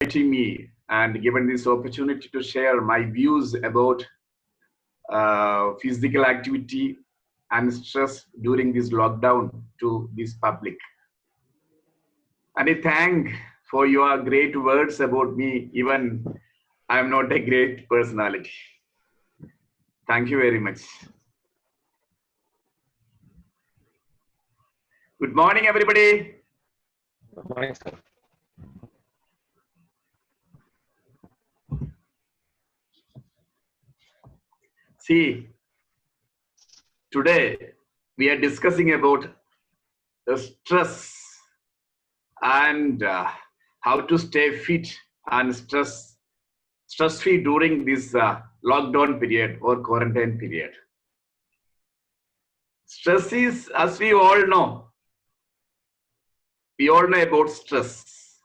inviting me and given this opportunity to share my views about physical activity and stress during this lockdown to this public. And I thank for your great words about me, even I am not a great personality. Thank you very much. Good morning, everybody. Good morning, sir. See, today we are discussing about the stress and how to stay fit and stress-free during this lockdown period or quarantine period. Stress is, as we all know about stress.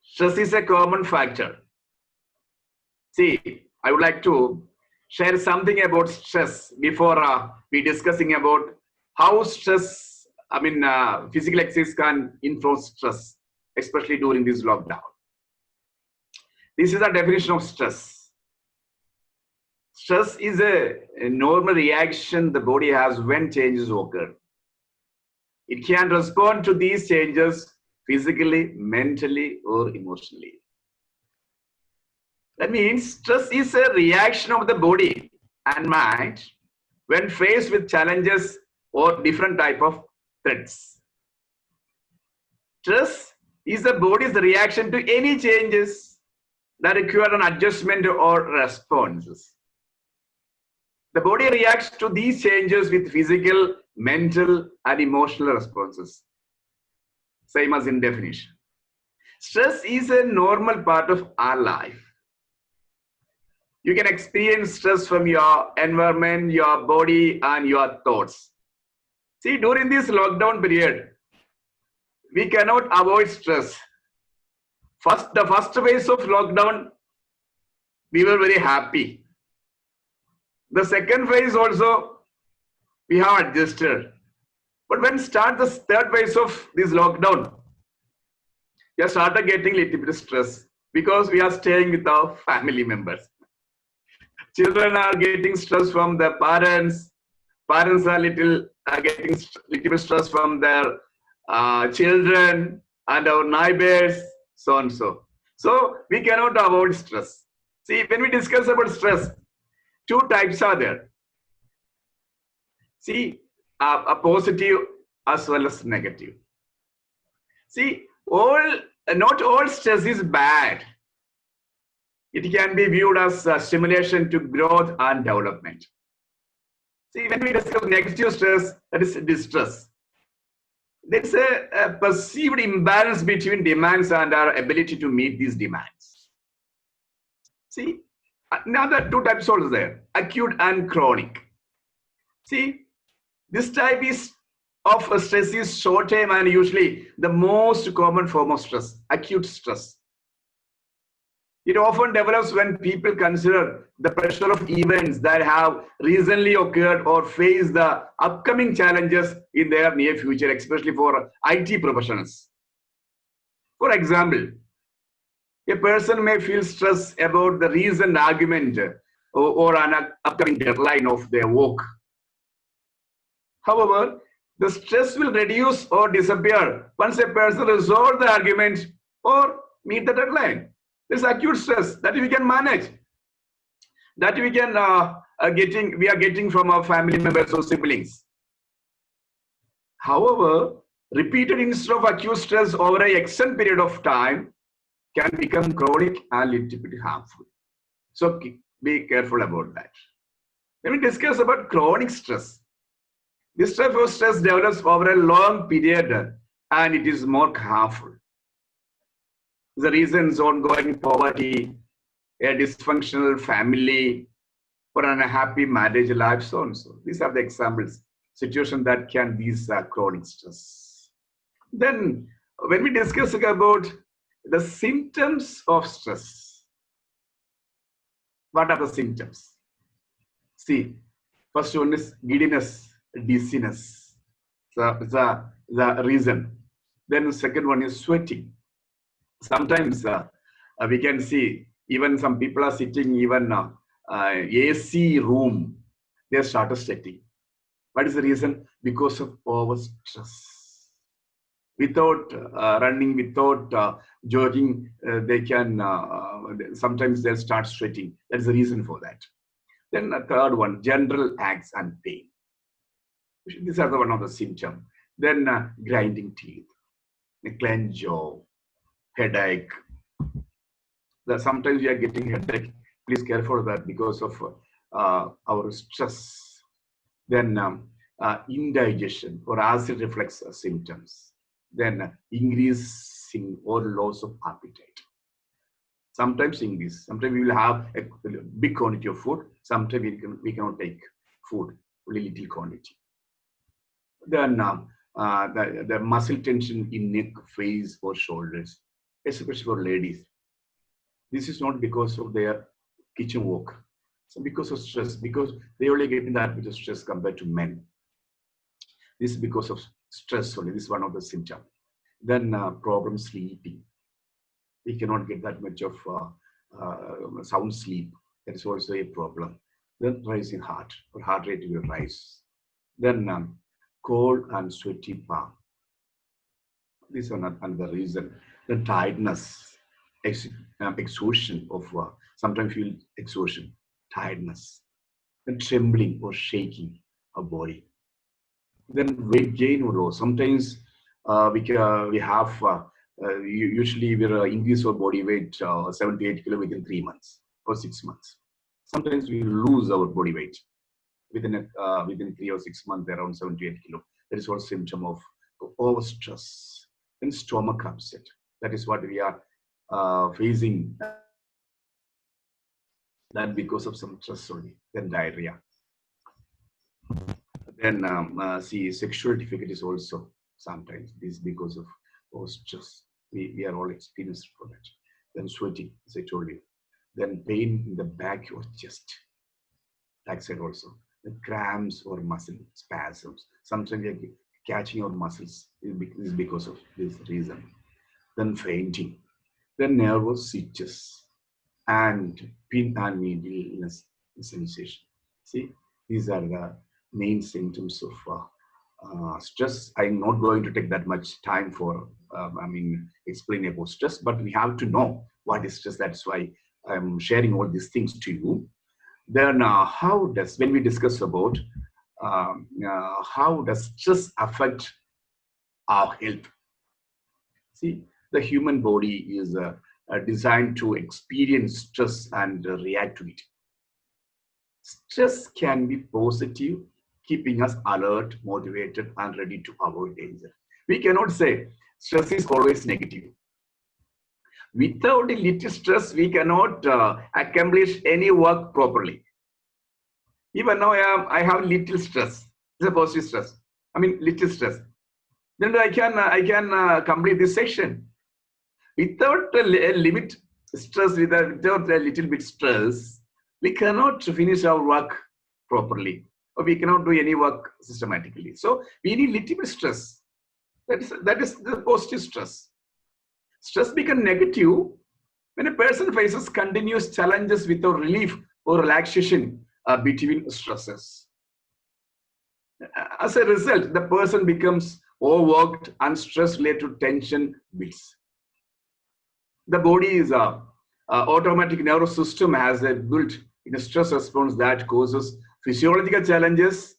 Stress is a common factor. See, I would like to share something about stress before we discussing about how stress, physical exercise can influence stress, especially during this lockdown. This is a definition of stress. Stress is a normal reaction the body has when changes occur. It can respond to these changes physically, mentally, or emotionally. That means stress is a reaction of the body and mind when faced with challenges or different type of threats. Stress is the body's reaction to any changes that require an adjustment or responses. The body reacts to these changes with physical, mental, and emotional responses. Same as in definition. Stress is a normal part of our life. You can experience stress from your environment, your body, and your thoughts. See, during this lockdown period, we cannot avoid stress. The first phase of lockdown, we were very happy. The second phase also, we have adjusted. But when start the third phase of this lockdown, we have started getting a little bit of stress because we are staying with our family members. Children are getting stress from their parents. Parents are getting little bit stress from their children and our neighbors, so and so. So we cannot avoid stress. See, when we discuss about stress, two types are there. See, a positive as well as negative. See, not all stress is bad. It can be viewed as a stimulation to growth and development. See, when we discuss negative stress, that is distress. There is a perceived imbalance between demands and our ability to meet these demands. See, now there are two types also there, acute and chronic. See, this type of stress is short term and usually the most common form of stress, acute stress. It often develops when people consider the pressure of events that have recently occurred or face the upcoming challenges in their near future, especially for IT professionals. For example, a person may feel stressed about the recent argument or an upcoming deadline of their work. However, the stress will reduce or disappear once a person resolves the argument or meet the deadline. This acute stress that we can manage, that we can we are getting from our family members or siblings. However, repeated instead of acute stress over an extended period of time can become chronic and little bit harmful. So be careful about that. Let me discuss about chronic stress. This type of stress develops over a long period and it is more harmful. The reasons: ongoing poverty, a dysfunctional family, or an unhappy marriage life, so on. So these are the examples, situations that can be chronic stress. Then, when we discuss about the symptoms of stress, what are the symptoms? See, first one is giddiness, dizziness, the reason. Then the second one is sweating. Sometimes we can see even some people are sitting even AC room, they started sweating. What is the reason? Because of over stress. Without running, without jogging, they can sometimes they'll start sweating. That's the reason for that. Then the third one, general aches and pain. These are the one of the symptoms. Then grinding teeth, a clenched jaw, headache. Sometimes we are getting headache. Please care for that because of our stress. Then indigestion or acid reflux symptoms. Then increasing or loss of appetite. Sometimes increase. Sometimes we will have a big quantity of food. Sometimes we cannot take food, only little quantity. Then the muscle tension in neck, face, or shoulders, especially for ladies. This is not because of their kitchen work. So because of stress, because they only get in that much of stress compared to men. This is because of stress only. This is one of the symptoms. Then problem sleeping. We cannot get that much of sound sleep. That is also a problem. Then rising heart, or heart rate will rise. Then cold and sweaty palm. This is another reason. The tiredness, exhaustion of sometimes feel exhaustion, tiredness, then trembling or shaking of body. Then weight gain or loss. Sometimes we have usually we increase our body weight 7 to 8 kilo within 3 months or 6 months. Sometimes we lose our body weight within 3 or 6 months, around 7 to 8 kilo. That is also symptom of over stress. Then stomach upset. That is what we are facing. That because of some stress only. Then diarrhea. Then see, sexual difficulties also sometimes. This is because of stress. We are all experienced from it. Then sweating, as I told you. Then pain in the back or chest. Backside also. The cramps or muscle spasms. Sometimes we are catching our muscles. Is because of this reason. Then fainting. Then nervous seizures and pin and needle illness sensation. See, these are the main symptoms of stress. I'm not going to take that much time for, explain about stress, but we have to know what is stress. That's why I'm sharing all these things to you. Then how does, when we discuss about how does stress affect our health? See, the human body is designed to experience stress and react to it. Stress can be positive, keeping us alert, motivated, and ready to avoid danger. We cannot say stress is always negative. Without a little stress, we cannot accomplish any work properly. Even now, I have little stress. It's a positive stress. I mean, little stress. Then I can complete this section. Without a limit stress, without a little bit stress, we cannot finish our work properly, or we cannot do any work systematically. So we need little bit stress. That is the positive stress. Stress becomes negative when a person faces continuous challenges without relief or relaxation between stresses. As a result, the person becomes overworked and stress-related tension builds. The body is automatic nervous system has a built in a stress response that causes physiological challenges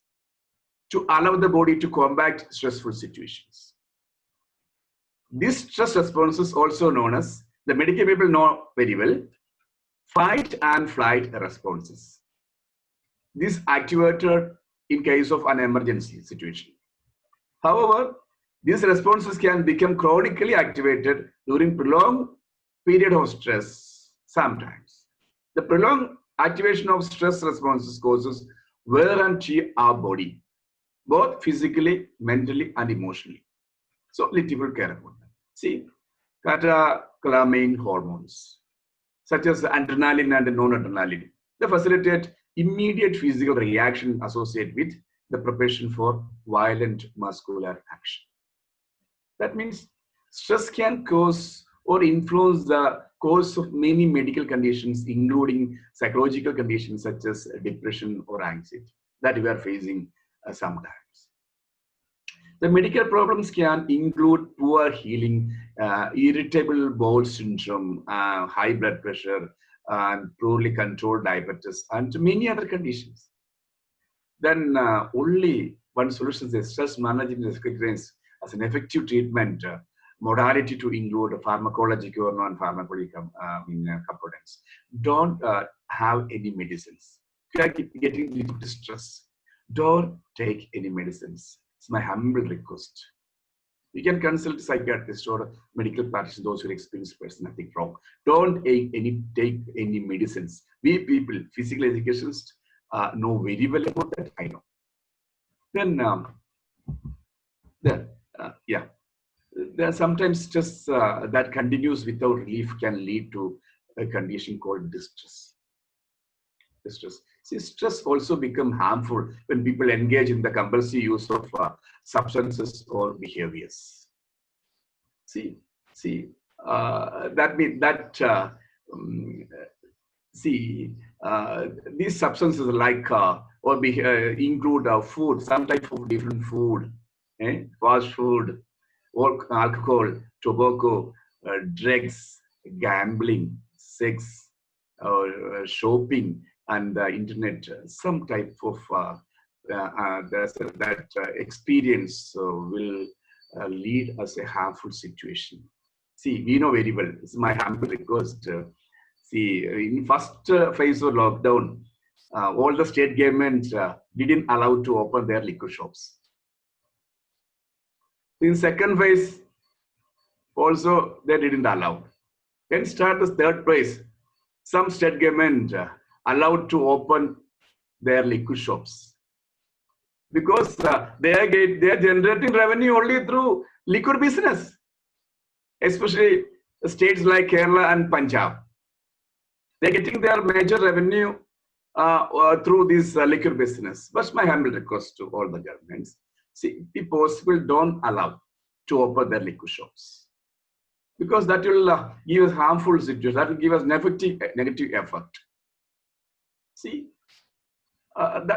to allow the body to combat stressful situations. This stress response is also known as, the medical people know very well, fight and flight responses. This activated in case of an emergency situation. However, these responses can become chronically activated during prolonged period of stress sometimes. The prolonged activation of stress responses causes wear and tear our body, both physically, mentally, and emotionally. So little care about that. See, catecholamine hormones, such as adrenaline and non-adrenaline, they facilitate immediate physical reaction associated with the preparation for violent muscular action. That means stress can cause or influence the course of many medical conditions, including psychological conditions such as depression or anxiety that we are facing sometimes. The medical problems can include poor healing, irritable bowel syndrome, high blood pressure, and poorly controlled diabetes, and many other conditions. Then only one solution is stress management is recognized as an effective treatment modality to include pharmacological or non-pharmacological components. Don't have any medicines. If you are getting little stress, don't take any medicines. It's my humble request. You can consult a psychiatrist or medical practitioner, those who experience person, nothing wrong. Don't take any medicines. We people, physical educationists, know very well about that. I know. Then, yeah, there are sometimes stress that continues without relief can lead to a condition called distress. See, stress also become harmful when people engage in the compulsive use of substances or behaviors. See, that means that these substances like include food, some type of different food, fast food, or alcohol, tobacco, drugs, gambling, sex, shopping, and the internet. Some type of that experience will lead us a harmful situation. See, we know very well. It's my humble request. See, in first phase of lockdown, all the state governments didn't allow to open their liquor shops. In second phase, also they didn't allow. Then start the third phase. Some state government allowed to open their liquor shops because they are generating revenue only through liquor business, especially states like Kerala and Punjab. They're getting their major revenue through this liquor business. That's my humble request to all the governments. See, if possible, don't allow to open their liquor shops, because that will give us harmful situation. That will give us negative effect. See,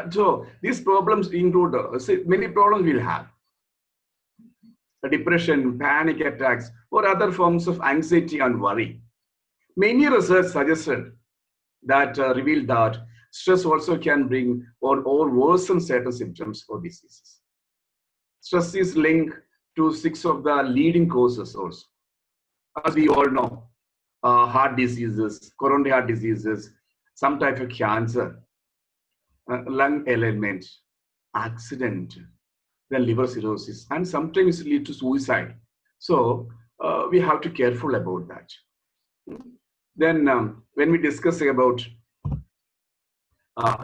so these problems include many problems we'll have: depression, panic attacks, or other forms of anxiety and worry. Many research suggested that revealed that stress also can bring or worsen certain symptoms or diseases. Stress is linked to 6 of the leading causes also. As we all know, heart diseases, coronary heart diseases, some type of cancer, lung ailment, accident, then liver cirrhosis, and sometimes lead to suicide. So we have to be careful about that. Then when we discuss about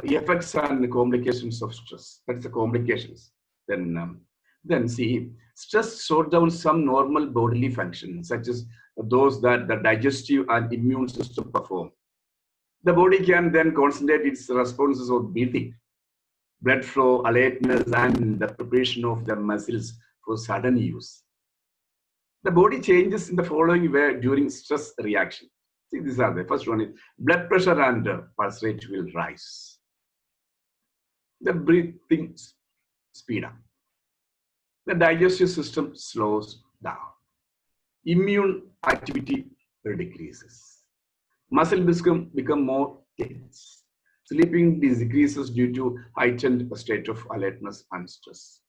effects and complications of stress, that's the complications. Then see, stress slows down some normal bodily functions, such as those that the digestive and immune system perform. The body can then concentrate its responses on breathing, blood flow, alertness, and the preparation of the muscles for sudden use. The body changes in the following way during stress reaction. See, these are the first one is blood pressure and pulse rate will rise. The breathing speed up. The digestive system slows down. Immune activity decreases. Muscle become more tense. Sleeping decreases due to heightened state of alertness and stress.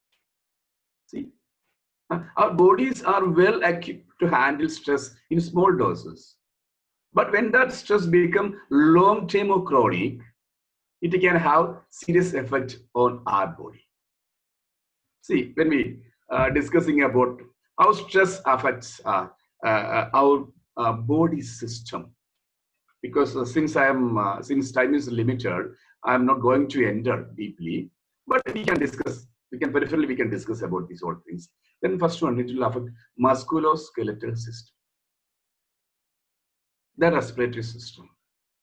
See, our bodies are well equipped to handle stress in small doses. But when that stress becomes long-term or chronic, it can have serious effect on our body. See, when we discussing about how stress affects our body system, because since time is limited, I'm not going to enter deeply, but we can discuss. We can peripherally discuss about these all things. Then first one, it will affect musculoskeletal system, the respiratory system.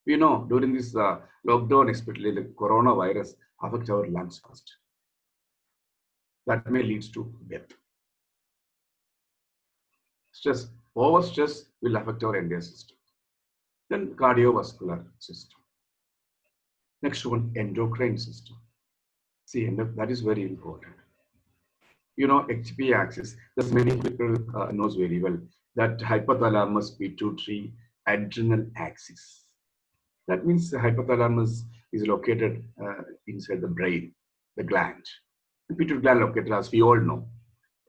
We know during this lockdown, especially the coronavirus, affect our lungs first. That may lead to death. Stress. Overstress will affect our entire system. Then cardiovascular system. Next one, endocrine system. See, that is very important. You know, HP axis, there's many people knows very well that hypothalamus, pituitary, adrenal axis. That means the hypothalamus is located inside the brain, the gland. The pituitary gland located, as we all know,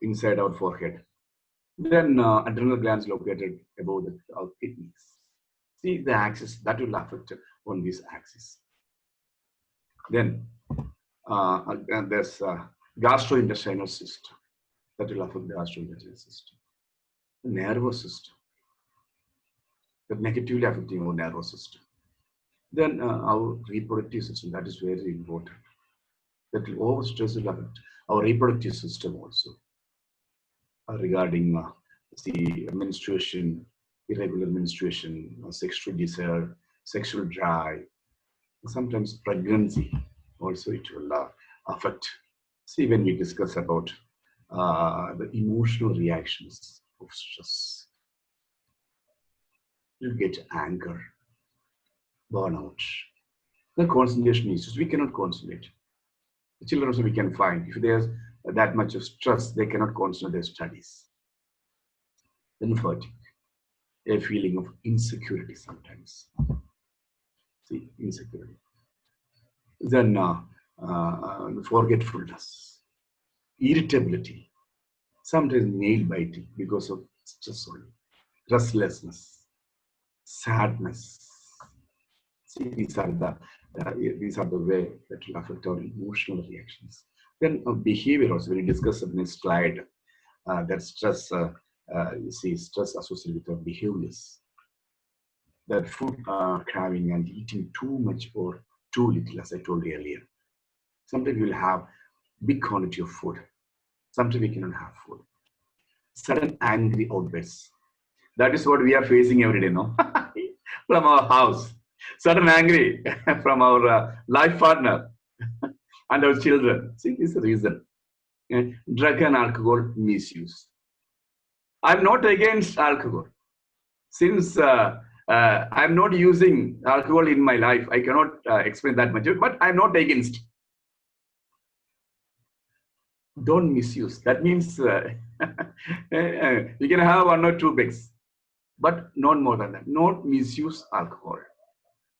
inside our forehead. Then adrenal glands located above our kidneys. See the axis that will affect on this axis. Then there's gastrointestinal system that will affect the gastrointestinal system. The nervous system that negatively affecting our nervous system. Then our reproductive system, that is very important. That will overstress will affect our reproductive system also. Regarding the menstruation, irregular menstruation, sexual desire, sexual drive, sometimes pregnancy also it will affect. See, when we discuss about the emotional reactions of stress, you get anger, burnout, the concentration issues. We cannot concentrate. The children also we can find if there's that much of stress, they cannot concentrate their studies. Then fatigue, a feeling of insecurity sometimes. See, insecurity. Then forgetfulness, irritability, sometimes nail biting because of stress only, restlessness, sadness. See, these are the way that will affect our emotional reactions. Then behavior also. When we discuss in this slide, that stress, you see, stress associated with our behaviors. That food craving and eating too much or too little, as I told you earlier. Sometimes we will have big quantity of food. Sometimes we cannot have food. Sudden angry outbursts. That is what we are facing every day, no? From our house. Sudden angry from our life partner and our children. See, this is the reason. Drug and alcohol misuse. I'm not against alcohol. Since I'm not using alcohol in my life, I cannot explain that much, but I'm not against. Don't misuse. That means you can have 1 or 2 beers, but not more than that. Not misuse alcohol.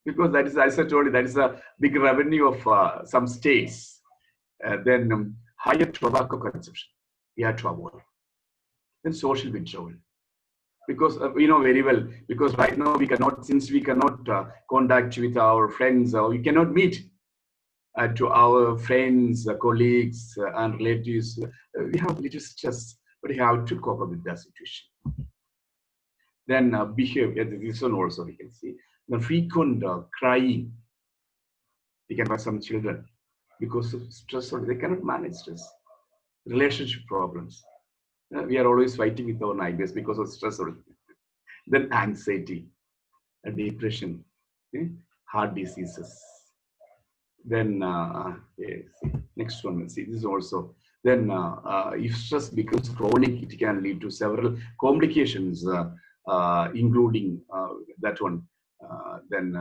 Because that is, as I told you, that is a big revenue of some states. Then higher tobacco consumption. We have to avoid. Then social withdrawal. Because we know very well, because right now we cannot, since we cannot contact with our friends, or we cannot meet to our friends, colleagues, and relatives, we have little stress, but we have to cope up with that situation. Then behavior, this one also we can see. The frequent crying. We can have some children because of stress, or they cannot manage stress. Relationship problems. We are always fighting with our neighbors because of stress. Then anxiety, depression, heart diseases. Then next one, see, this is also. Then if stress becomes chronic, it can lead to several complications, including that one. Then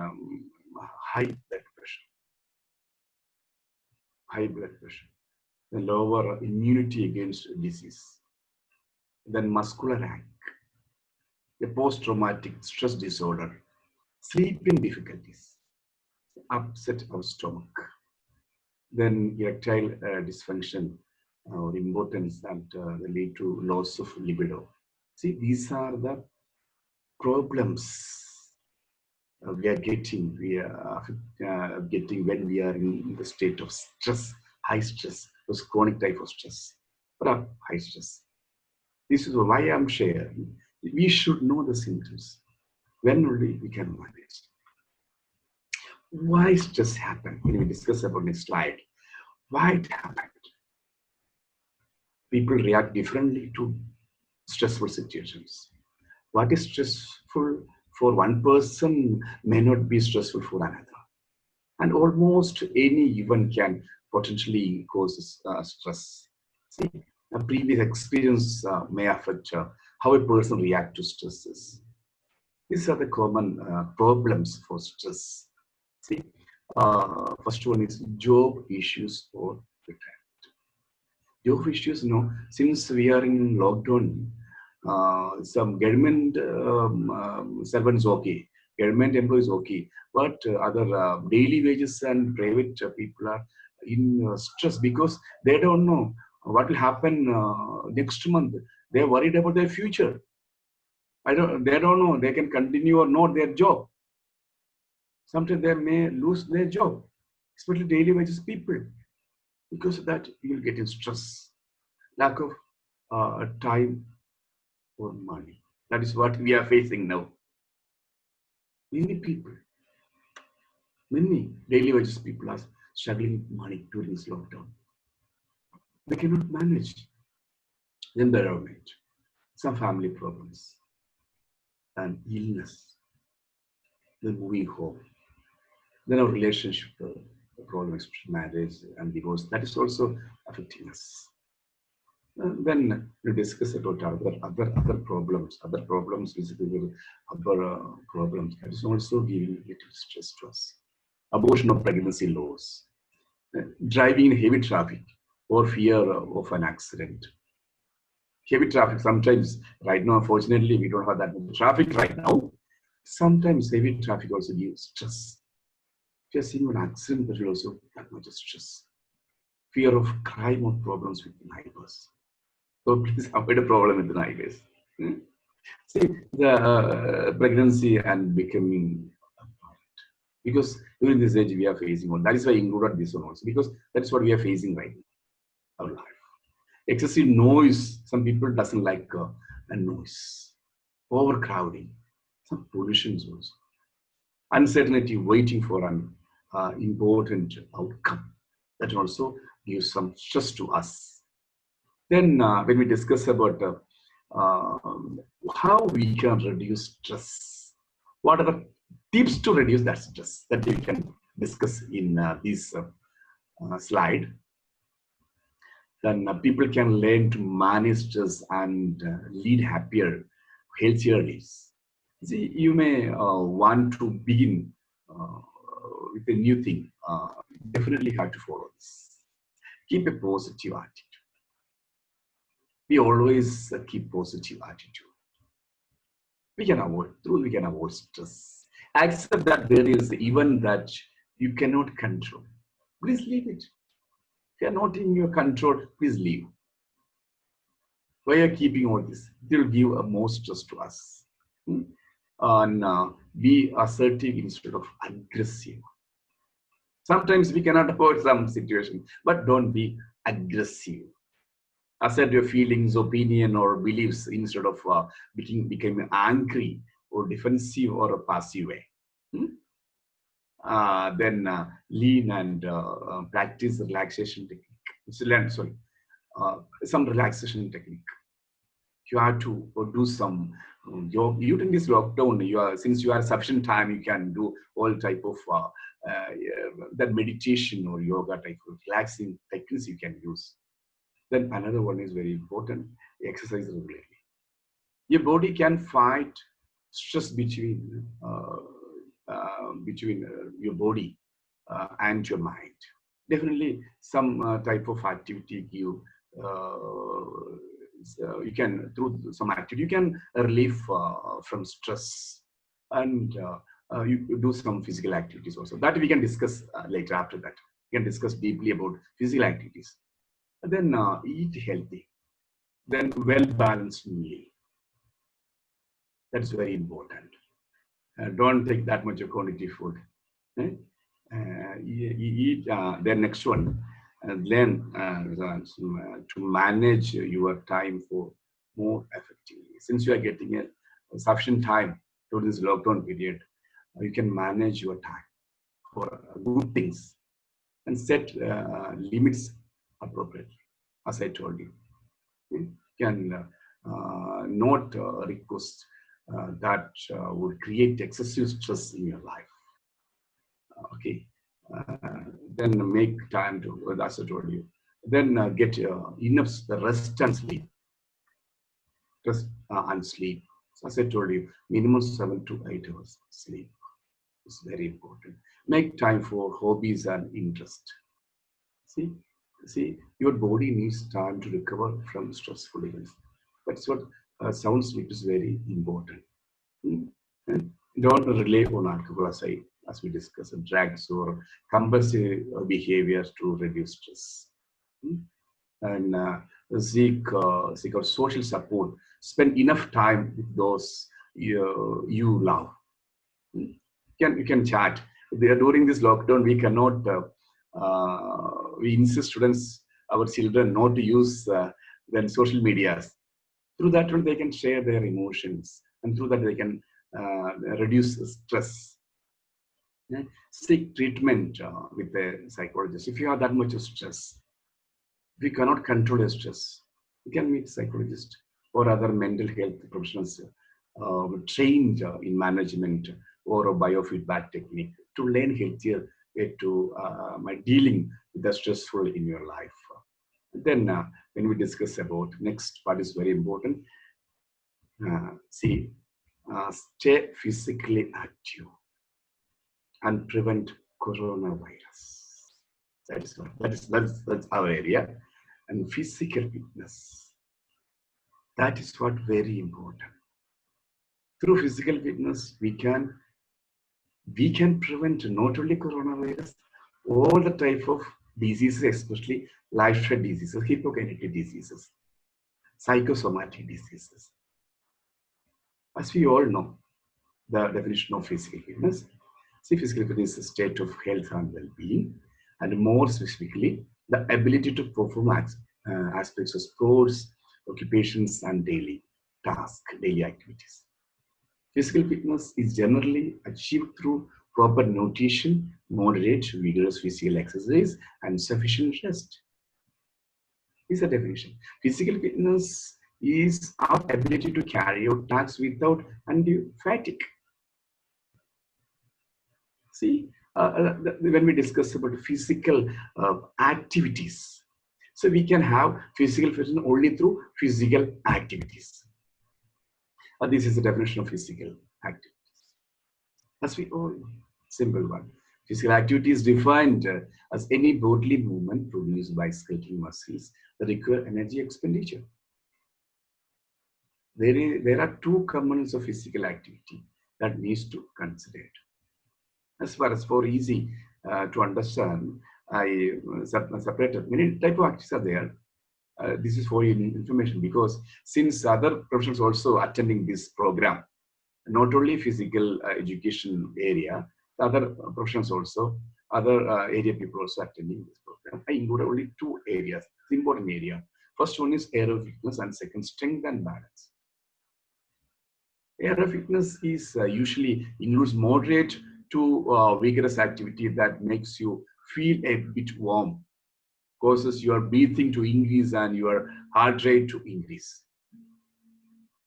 high blood pressure, then lower immunity against disease, then muscular ache, a post-traumatic stress disorder, sleeping difficulties, upset of stomach, then erectile dysfunction or impotence that lead to loss of libido. See, these are the problems we are getting when we are in the state of stress, high stress, those chronic type of stress, or high stress. This is why I'm sharing. We should know the symptoms. When only we can manage. Why stress happen? When we discuss about next slide, why it happened? People react differently to stressful situations. What is stressful for one person may not be stressful for another. And almost any event can potentially cause stress. See, a previous experience may affect how a person reacts to stresses. These are the common problems for stress. See, first one is job issues or retirement. Job issues, since we are in lockdown, some government servants okay, government employees okay, but other daily wages and private people are in stress because they don't know what will happen next month. They're worried about their future. They don't know they can continue or not their job. Sometimes they may lose their job, especially daily wages people. Because of that, you'll get in stress, lack of time or money. That is what we are facing now. Many people, many daily wages people are struggling with money during this lockdown. They cannot manage the environment, some family problems, and illness, then moving home. Then our relationship problems, marriage and divorce, that is also affecting us. Then we discuss about other problems, basically other problems that is also giving little stress to us. Abortion of pregnancy loss, driving in heavy traffic, or fear of an accident. Heavy traffic sometimes, right now, unfortunately, we don't have that much traffic right now. Sometimes heavy traffic also gives stress. If you're seeing an accident, that will also that much stress. Fear of crime or problems with neighbors. So please avoid a problem with the neighbors. See, the pregnancy and becoming a parent. Because during this age we are facing one. That is why I included this one also. Because that is what we are facing right now, our life. Excessive noise. Some people doesn't like a noise. Overcrowding. Some pollutions also. Uncertainty, waiting for an important outcome. That also gives some stress to us. Then when we discuss about how we can reduce stress, what are the tips to reduce that stress that we can discuss in this slide. Then people can learn to manage stress and lead happier, healthier lives. See, you may want to begin with a new thing. Definitely have to follow this. Keep a positive attitude. We always keep positive attitude. We can avoid stress. Accept that there is even that you cannot control. Please leave it. If you are not in your control, please leave. Why are you keeping all this? It will give a more stress to us. And be assertive instead of aggressive. Sometimes we cannot avoid some situation, but don't be aggressive. Assert your feelings, opinion, or beliefs instead of becoming angry or defensive or a passive way. Then lean and practice relaxation technique. Some relaxation technique. You have to do some during this lockdown. Since you have sufficient time, you can do all type of that meditation or yoga type of relaxing techniques you can use. Then another one is very important: exercise regularly. Your body can fight stress between your body and your mind. Definitely, some type of activity you can through some activity you can relieve from stress, and you do some physical activities also. That we can discuss later. After that, we can discuss deeply about physical activities. And then eat healthy. Then well-balanced meal. That's very important. Don't take that much of quantity food. Eh? Eat. Then next one, learn to manage your time for more effectively. Since you are getting a sufficient time during this lockdown period, you can manage your time for good things and set limits appropriately, as I told you. You can not request that would create excessive stress in your life. Okay. Then make time to, as I told you. Then get enough rest and sleep. Rest and sleep. So as I told you, minimum 7 to 8 hours sleep is very important. Make time for hobbies and interest. See, your body needs time to recover from stressful events. That's what sound sleep is very important. Mm. And don't rely on alcohol as we discussed, drugs or compulsive behaviors to reduce stress. Mm. And seek out social support. Spend enough time with those you love. Mm. You can chat. During this lockdown, we cannot. We insist students, our children, not to use then social medias. Through that one, they can share their emotions, and through that they can reduce stress. Yeah. Seek treatment with a psychologist if you have that much of stress. If you cannot control your stress, you can meet psychologist or other mental health professionals trained in management or a biofeedback technique to learn healthier way to dealing with the stressful in your life. Then when we discuss about next part is very important. See, stay physically active and prevent coronavirus. That's our area. And physical fitness. That is what very important. Through physical fitness, we can prevent not only coronavirus, all the type of diseases, especially lifestyle diseases, hypokinetic diseases, psychosomatic diseases. As we all know, the definition of physical fitness. See, physical fitness is a state of health and well-being, and more specifically, the ability to perform aspects of sports, occupations, and daily tasks, daily activities. Physical fitness is generally achieved through proper nutrition, moderate, vigorous physical exercise, and sufficient rest. Is a definition. Physical fitness is our ability to carry out tasks without undue fatigue. See, when we discuss about physical activities, so we can have physical fitness only through physical activities. This is the definition of physical activity. As we all know, simple one. Physical activity is defined as any bodily movement produced by skeletal muscles that require energy expenditure. There are two components of physical activity that needs to consider. As far as for easy to understand, I separated many type of activities are there. This is for your information because since other professionals also attending this program, not only physical education area, other professionals also, other area people also attending this program. I include only two areas, important area. First one is aero fitness and second strength and balance. Aero fitness is usually includes moderate to vigorous activity that makes you feel a bit warm, causes your breathing to increase and your heart rate to increase.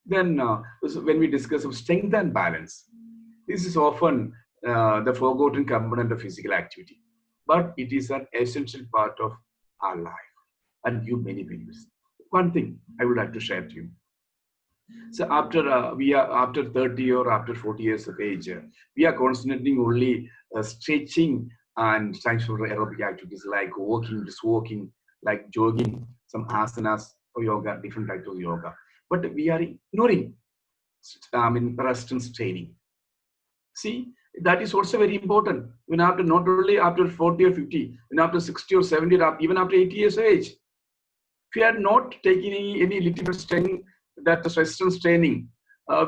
Then when we discuss of strength and balance, this is often the forgotten component of physical activity, but it is an essential part of our life and give many benefits. One thing I would like to share to you. So after we are after 30 or after 40 years of age, we are concentrating only stretching and trying for aerobic activities like walking, just walking, like jogging, some asanas or yoga, different types of yoga. But we are ignoring, resistance training. See, that is also very important. When after not only after 40 or 50, when after 60 or 70, or even after 80 years of age, if we are not taking any little bit strength, that resistance training,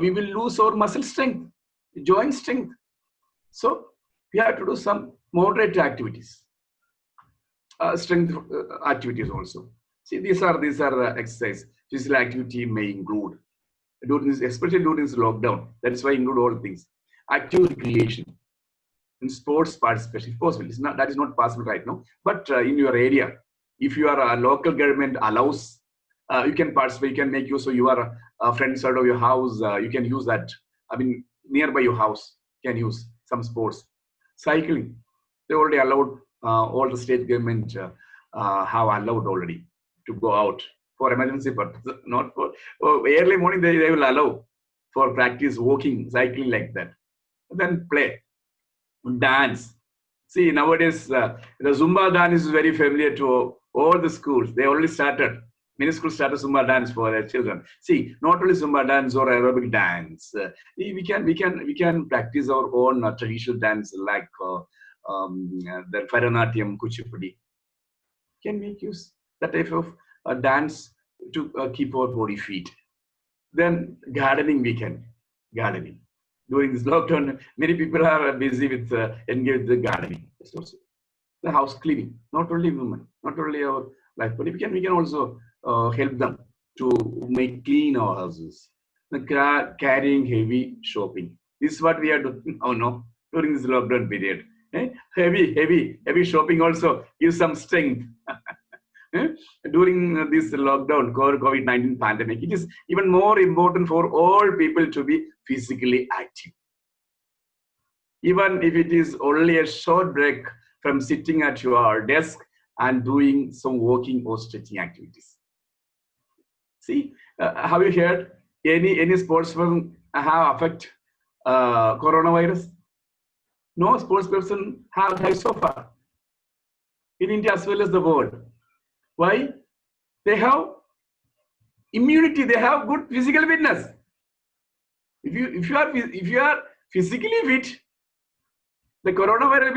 we will lose our muscle strength, joint strength. So we have to do some moderate activities, strength activities also. See, these are the exercise. Physical activity may include during this, especially during this lockdown. That is why I include all things. Active recreation, in sports participation, if possible. It's not, that is not possible right now. But in your area, if your local government allows, you can participate. You can make use of your friends out of your house. You can use that. Nearby your house, you can use some sports. Cycling, they already allowed. All the state government have allowed already to go out for emergency purposes, not for early morning. They will allow for practice walking, cycling like that. Then play, dance. See, nowadays the Zumba dance is very familiar to all the schools. They already started. Many schools started Zumba dance for their children. See, not only Zumba dance or aerobic dance, we can practice our own traditional dance like the Bharatanatyam, Kuchipudi. Can make use that type of dance to keep our body fit. Then gardening, we can gardening. During this lockdown, many people are busy with engaged with the gardening. That's also the house cleaning. Not only women, not only our life, but we can also help them to make clean our houses. The carrying heavy shopping. This is what we are doing. Oh no, during this lockdown period. Heavy shopping also gives some strength. During this lockdown, COVID-19 pandemic, it is even more important for all people to be physically active. Even if it is only a short break from sitting at your desk and doing some walking or stretching activities. See, have you heard any sportsman have affect coronavirus? No sports person have died so far in India as well as the world. Why? They have immunity. They have good physical fitness. If you are physically fit, the coronavirus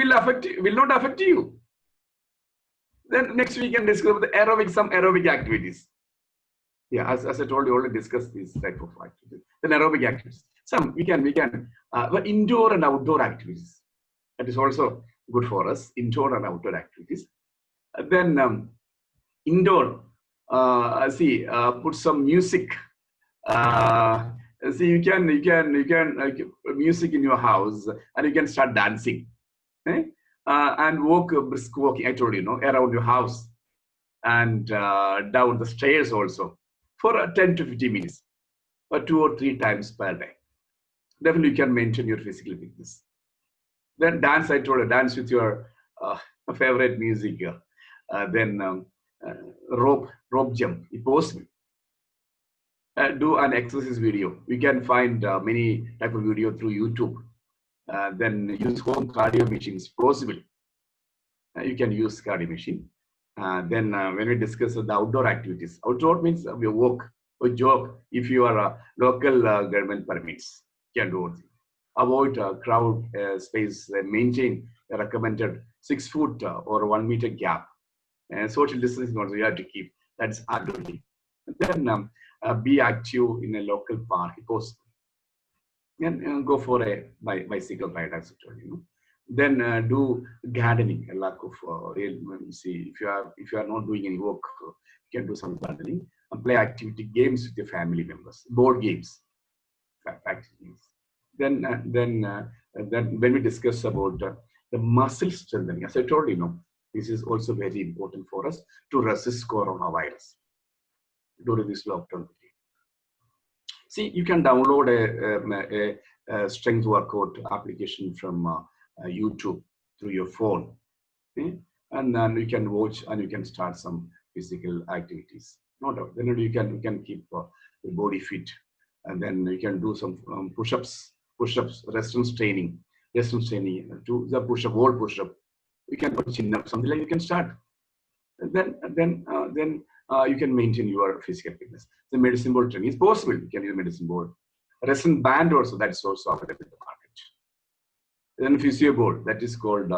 will not affect you. Then next we can discuss some aerobic activities. Yeah, as I told you, already discussed this type of activities. Then aerobic activities. Some we can but indoor and outdoor activities. That is also good for us. Indoor and outdoor activities. Then indoor. Put some music. You can music in your house, and you can start dancing, and brisk walking. I told you, around your house and down the stairs also for 10 to 15 minutes, or 2 or 3 times per day. Definitely, you can maintain your physical fitness. Then dance. I told you, dance with your favorite music. Then rope jump, if possible. Do an exercise video. You can find many type of video through YouTube. Then use home cardio machines, possible. You can use cardio machine. Then when we discuss the outdoor activities, outdoor means we walk or jog if you are local government permits. You can do it. Avoid crowd space. Maintain the recommended 6 foot or 1 meter gap. Social distancing also you have to keep. That's outdooring. Then be active in a local park if possible. And go for a bicycle ride, as I told you. Then do gardening. A lack of if you are not doing any work, you can do some gardening and play activity games with your family members. Board games, activities. Then when we discuss about the muscle strengthening, as I told you, this is also very important for us to resist coronavirus during this lockdown period. See, you can download a strength workout application from YouTube through your phone, okay? And then you can watch and you can start some physical activities. No doubt. Then you can keep your body fit, and then you can do some push-ups, resistance training, do the push-up, wall push-up. You can put chin up, something like you can start. Then you can maintain your physical fitness. The medicine ball training is possible. You can use medicine ball. Resistance band also, that's also available in the market. Then physio ball, that is called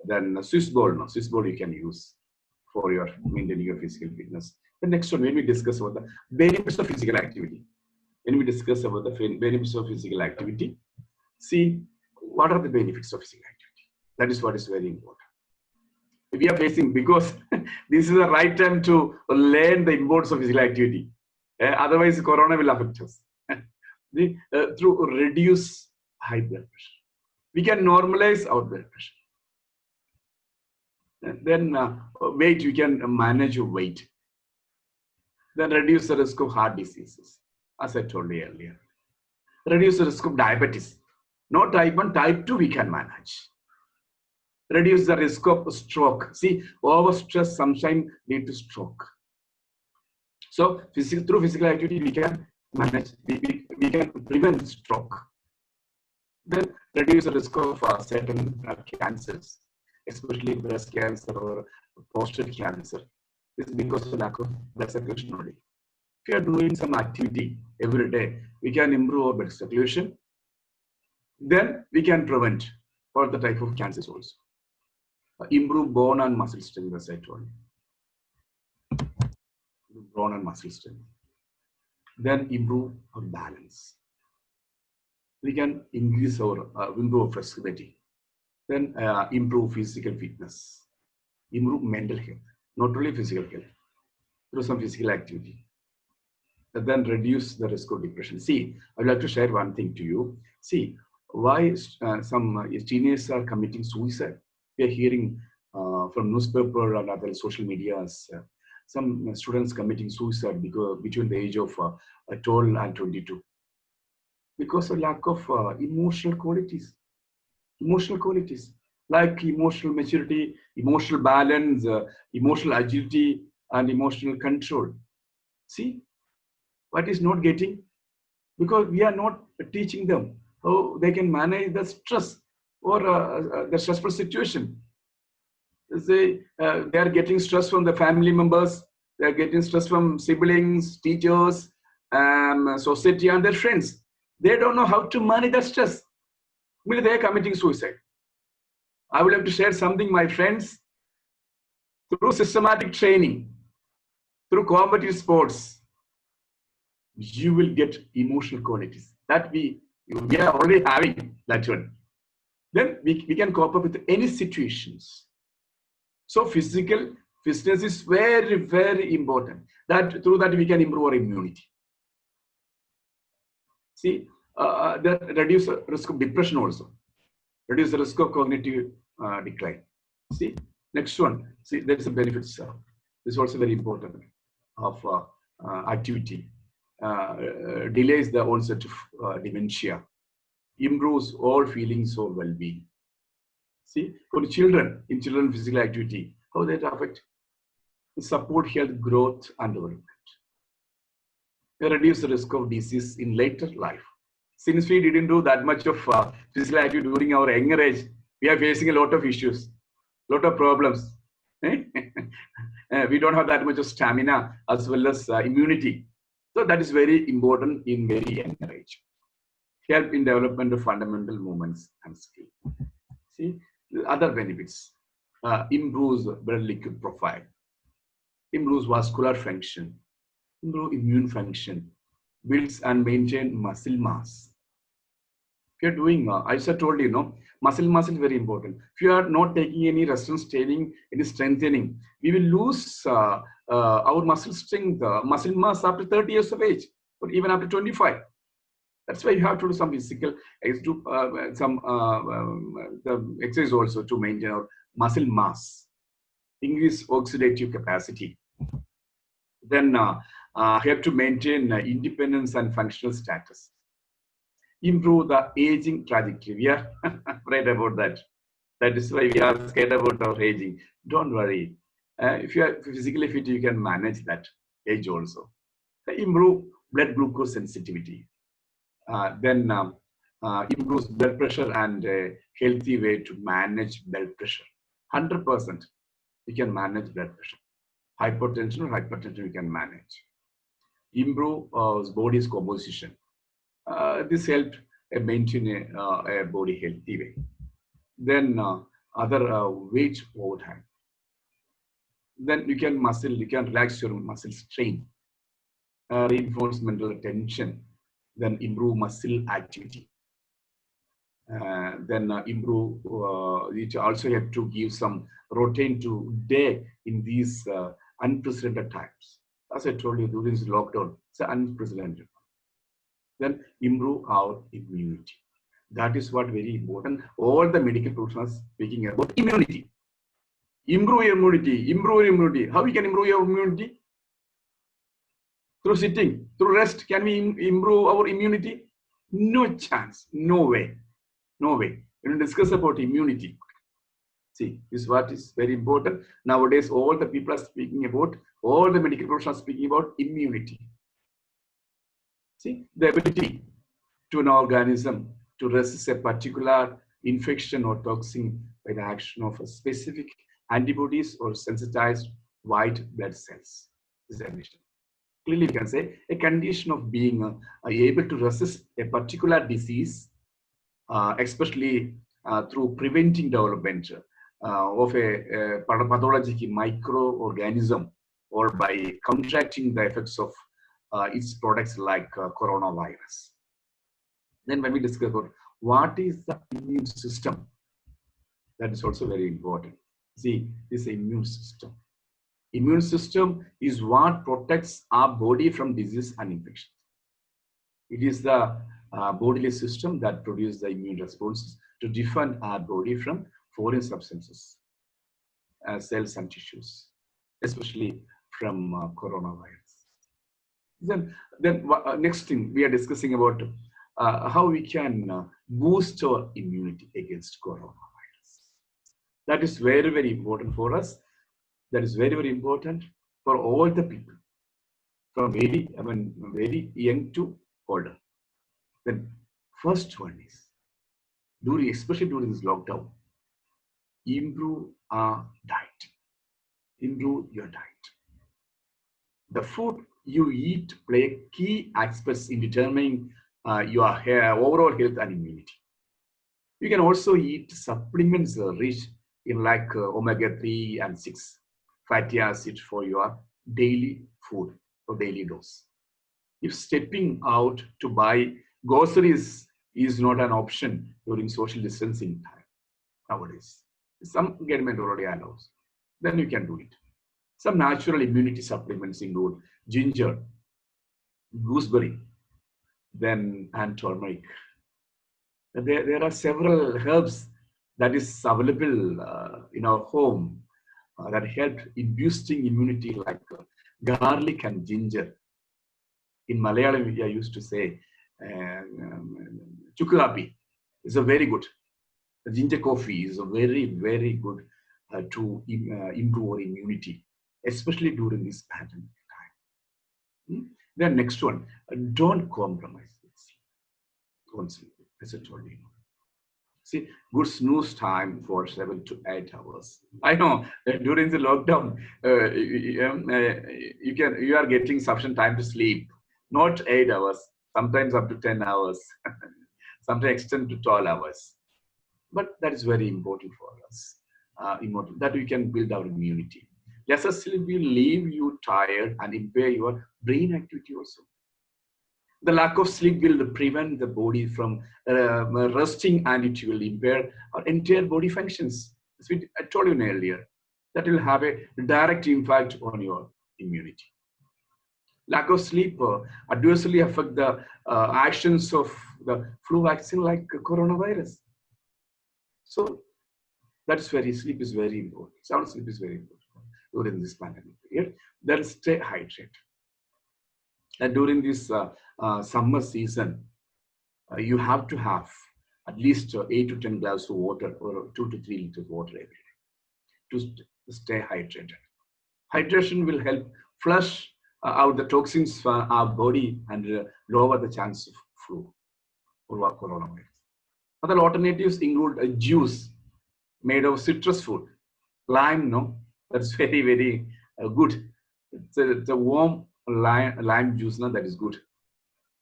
then S.E.S ball. No, S.E.S ball you can use for your maintaining your physical fitness. The next one, when we discuss about the benefits of physical activity. See what are the benefits of physical activity. That is what is very important. We are facing, because this is the right time to learn the importance of physical activity. Otherwise, corona will affect us. Through reduce high blood pressure, we can normalize our blood pressure. Then weight, we can manage your weight. Then reduce the risk of heart diseases, as I told you earlier. Reduce the risk of diabetes. Not type 1, type 2 we can manage. Reduce the risk of stroke. See, over stress sometimes lead to stroke. So through physical activity, we can manage, we can prevent stroke. Then reduce the risk of certain cancers, especially breast cancer or prostate cancer. This is because of lack of blood circulation only. If you are doing some activity every day, we can improve our blood circulation. Then we can prevent all the type of cancers also. Improve bone and muscle strength, as I told you. Bone and muscle strength. Then improve our balance. We can increase our improve flexibility. Then improve physical fitness. Improve mental health, not only physical health, through some physical activity. And then reduce the risk of depression. See, I would like to share one thing to you. See, why some teenagers are committing suicide. We are hearing from newspaper and other social medias, some students committing suicide because between the age of 12 and 22. Because of lack of emotional qualities. Emotional qualities like emotional maturity, emotional balance, emotional agility, and emotional control. See, what is not getting? Because we are not teaching them how they can manage the stress or the stressful situation. They are getting stress from the family members, they are getting stress from siblings, teachers, society, and their friends. They don't know how to manage that stress. Maybe they are committing suicide. I would like to share something, my friends. Through systematic training, through competitive sports, you will get emotional qualities that we are already having that one. Then we can cope up with any situations. So physical fitness is very, very important. That through that we can improve our immunity. See, that reduce the risk of depression also. Reduce the risk of cognitive decline. See, next one. See, there is a benefits. This is also very important of activity. Delays the onset of dementia. Improves all feelings of well-being. See, for children, in children physical activity, how that affect? Support health growth and development. They reduce the risk of disease in later life. Since we didn't do that much of physical activity during our younger age, we are facing a lot of issues, lot of problems. We don't have that much of stamina as well as immunity. So that is very important in very young age. Help in development of fundamental movements and skill. See, the other benefits. Improves blood liquid profile. Improves vascular function. Improve immune function. Builds and maintain muscle mass. If you're doing, I just told you, muscle mass is very important. If you are not taking any resistance training, any strengthening, we will lose our muscle strength, muscle mass after 30 years of age, or even after 25. That's why you have to do some physical, the exercise also to maintain our muscle mass, increase oxidative capacity. Then have to maintain independence and functional status. Improve the aging trajectory. We are right about that. That is why we are scared about our aging. Don't worry. If you are physically fit, you can manage that age also. Improve blood glucose sensitivity. Then improves blood pressure and a healthy way to manage blood pressure. 100% we can manage blood pressure. Hypertension or hypertension we can manage. Improve body's composition. This helped maintain a body healthy way. Then other weight over time. Then you can relax your muscle strain, reinforce mental tension, then improve muscle activity. Then improve, it also have to give some routine to day in these unprecedented times. As I told you, during this lockdown, it's unprecedented. Then improve our immunity. That is what very important. All the medical professionals are speaking about immunity. Improve your immunity, improve your immunity. How we can improve your immunity? Through sitting, through rest. Can we improve our immunity? No chance, no way, no way. When we discuss about immunity, see, this is what is very important. Nowadays, all the people are speaking about All the medical professionals are speaking about immunity. See, the ability to an organism to resist a particular infection or toxin by the action of a specific antibodies or sensitized white blood cells. This is the definition. Clearly, we can say a condition of being able to resist a particular disease, especially through preventing development of a pathologic microorganism or by counteracting the effects of its products like coronavirus. Then when we discuss about what is the immune system, that is also very important. See, this immune system. Immune system is what protects our body from disease and infection. It is the bodily system that produces the immune responses to defend our body from foreign substances, cells and tissues, especially from coronavirus. Then next thing we are discussing about how we can boost our immunity against coronavirus. That is very, very important for us. That is very, very important for all the people, from very young to older. Then first one is, especially during this lockdown, improve our diet. Improve your diet. The food you eat play key aspects in determining your overall health and immunity. You can also eat supplements rich in like omega-3 and 6 fatty acid for your daily food or daily dose. If stepping out to buy groceries is not an option during social distancing time nowadays, some government already allows, then you can do it. Some natural immunity supplements include ginger, gooseberry, and turmeric. There are several herbs that is available in our home that help in boosting immunity, like garlic and ginger. In Malayalam, we are used to say chukkapi is a very good. The ginger coffee is a very, very good to improve our immunity, especially during this pandemic time. Then next one, don't compromise with sleep. Don't sleep, as I told you. See, good snooze time for 7 to 8 hours. I know during the lockdown, you are getting sufficient time to sleep, not 8 hours, sometimes up to 10 hours, sometimes extend to 12 hours. But that is very important for us, that we can build our immunity. Lesser sleep will leave you tired and impair your brain activity also. The lack of sleep will prevent the body from resting, and it will impair our entire body functions. As I told you earlier, that will have a direct impact on your immunity. Lack of sleep adversely affect the actions of the flu vaccine like coronavirus. So sleep is very important. Sound sleep is very important during this pandemic period. Then stay hydrated. And during this summer season, you have to have at least 8 to 10 glasses of water or 2 to 3 liters of water every day to stay hydrated. Hydration will help flush out the toxins from our body and lower the chance of flu or coronavirus. Other alternatives include a juice made of citrus fruit, lime. No, that's very, very good. It's a warm lime juice. No, that is good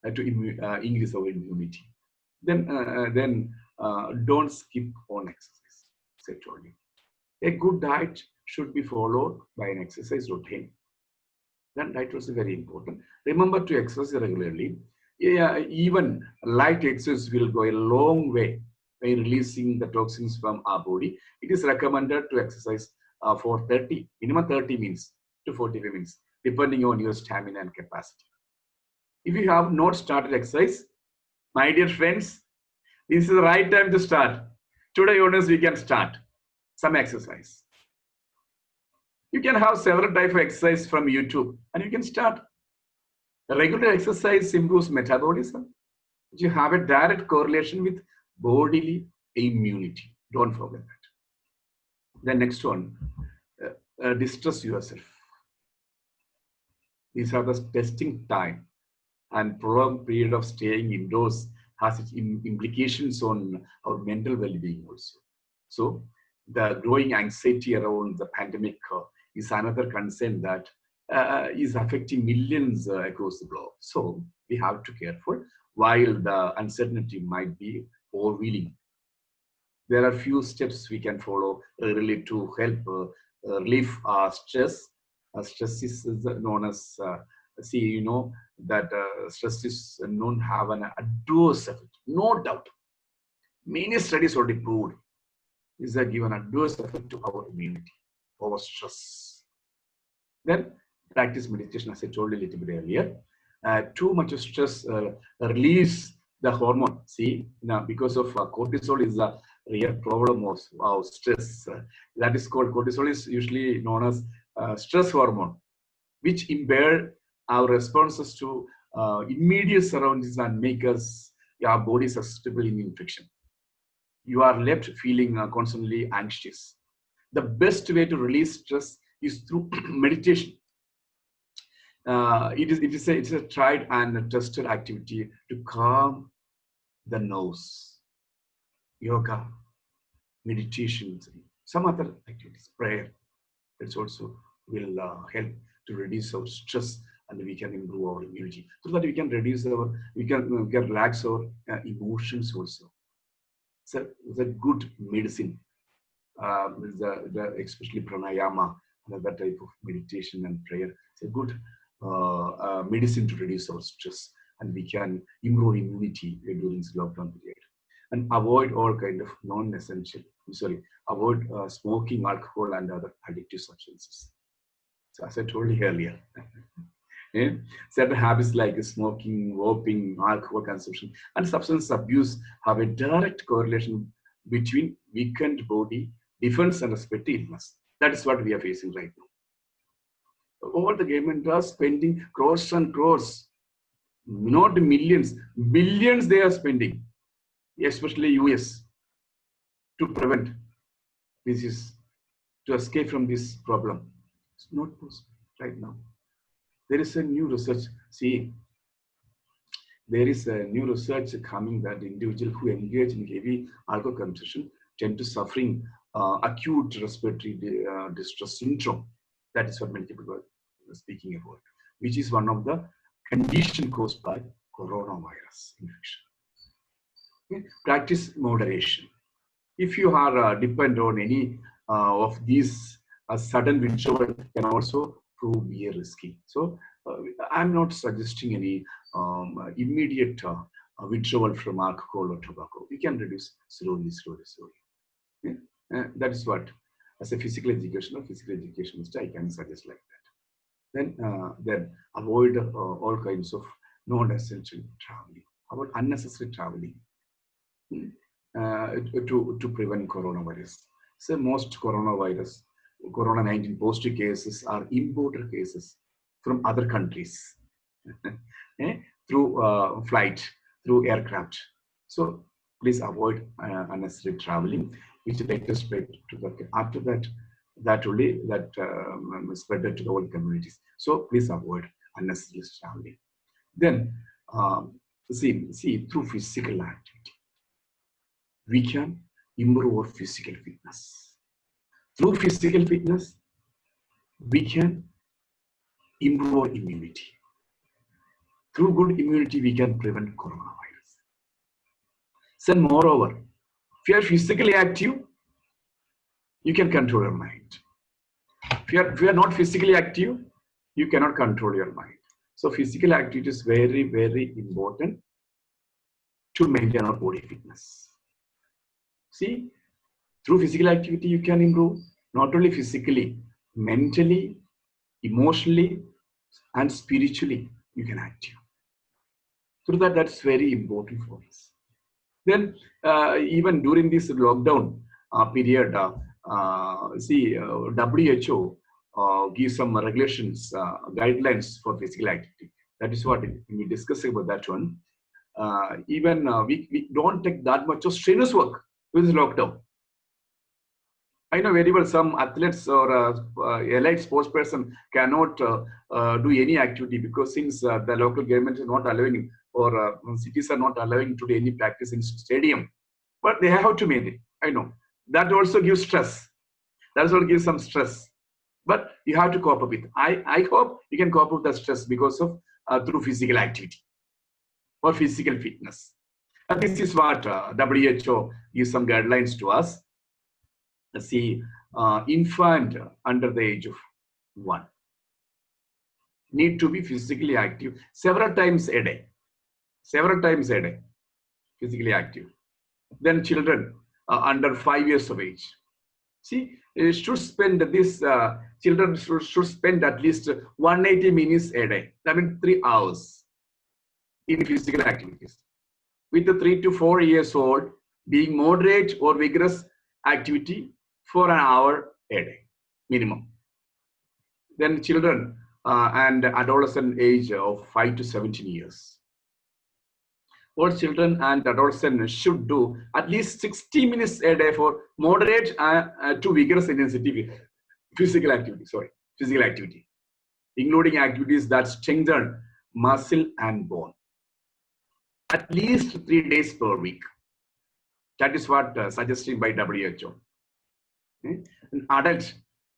to increase our immunity. Then don't skip on exercise. As I told you, a good diet should be followed by an exercise routine. Then diet was very important. Remember to exercise regularly. Even light exercise will go a long way in releasing the toxins from our body. It is recommended to exercise for minimum 30 minutes to 45 minutes, depending on your stamina and capacity. If you have not started exercise, my dear friends, this is the right time to start. Today onwards, we can start some exercise. You can have several types of exercise from YouTube, and you can start. Regular exercise improves metabolism. You have a direct correlation with bodily immunity. Don't forget that. The next one, distress yourself. These are the testing time, and prolonged period of staying indoors has its implications on our mental well-being also. So the growing anxiety around the pandemic is another concern that is affecting millions across the globe. So we have to be careful while the uncertainty might be overwhelming. There are few steps we can follow really to help relieve stress. Stress is known as see, you know that stress is known to have an adverse effect, no doubt. Many studies already proved is a given adverse effect to our immunity, our stress. Then practice meditation, as I told you a little bit earlier. Too much of stress release the hormone. See, now because of cortisol is a real problem of stress. That is called cortisol is usually known as stress hormone, which impair our responses to immediate surroundings and make us our body susceptible in infection. You are left feeling constantly anxious. The best way to release stress is through meditation. It's a tried and tested activity to calm the nerves. Yoga, meditation, some other activities, prayer. It's also will help to reduce our stress, and we can improve our immunity. So that we can reduce we can relax our emotions also. It's a good medicine. Especially pranayama, that type of meditation and prayer. It's a good medicine to reduce our stress, and we can improve immunity during this lockdown period. And avoid all kind of non-essential, avoid smoking, alcohol, and other addictive substances. So as I told you earlier, certain habits like smoking, vaping, alcohol consumption, and substance abuse have a direct correlation between weakened body, defense, and respiratory illness. That is what we are facing right now. All the government are spending crores and crores, not millions, billions they are spending, especially US, to prevent disease, to escape from this problem. It's not possible right now. There is a new research. See, there is a new research coming that individuals who engage in heavy alcohol consumption tend to suffering acute respiratory distress syndrome. That is what many people are speaking about, which is one of the condition caused by coronavirus infection. Okay. Practice moderation. If you are depend on any of these, sudden withdrawal can also prove be risky. So I'm not suggesting any immediate withdrawal from alcohol or tobacco. We can reduce slowly. Okay? That is what, as a physical educationist, I can suggest like that. Then avoid all kinds of non-essential traveling. Avoid unnecessary traveling. To prevent coronavirus. So most Corona-19 positive cases are imported cases from other countries through flight, through aircraft. So please avoid unnecessary traveling, which later spread to the after that only that spread to the whole communities. So please avoid unnecessary traveling. Then see through physical activity, we can improve our physical fitness. Through physical fitness, we can improve our immunity. Through good immunity, we can prevent coronavirus. So moreover, if you are physically active, you can control your mind. If you are not physically active, you cannot control your mind. So physical activity is very, very important to maintain our body fitness. See, through physical activity, you can improve not only physically, mentally, emotionally, and spiritually, you can active. Through that's very important for us. Then, even during this lockdown period, WHO gives some regulations, guidelines for physical activity. That is what we discussed about that one. We don't take that much of strenuous work with this lockdown. I know very well some athletes or elite sports person cannot do any activity because since the local government is not allowing or cities are not allowing to do any practice in stadium, but they have to maintain. I know that also gives stress. That also gives some stress, but you have to cope up with. I hope you can cope up with the stress because of through physical activity or physical fitness. This is what WHO gives some guidelines to us. See, infant under the age of 1 need to be physically active several times a day, physically active. Then children under 5 years of age. See, should spend this, children should spend at least 180 minutes a day. That means 3 hours in physical activities. With the 3 to 4 years old, being moderate or vigorous activity for an hour a day, minimum. Then children and adolescent age of 5 to 17 years. All children and adolescents should do at least 60 minutes a day for moderate to vigorous intensity physical activity, including activities that strengthen muscle and bone. At least 3 days per week. That is what suggested by WHO. Okay? An adult,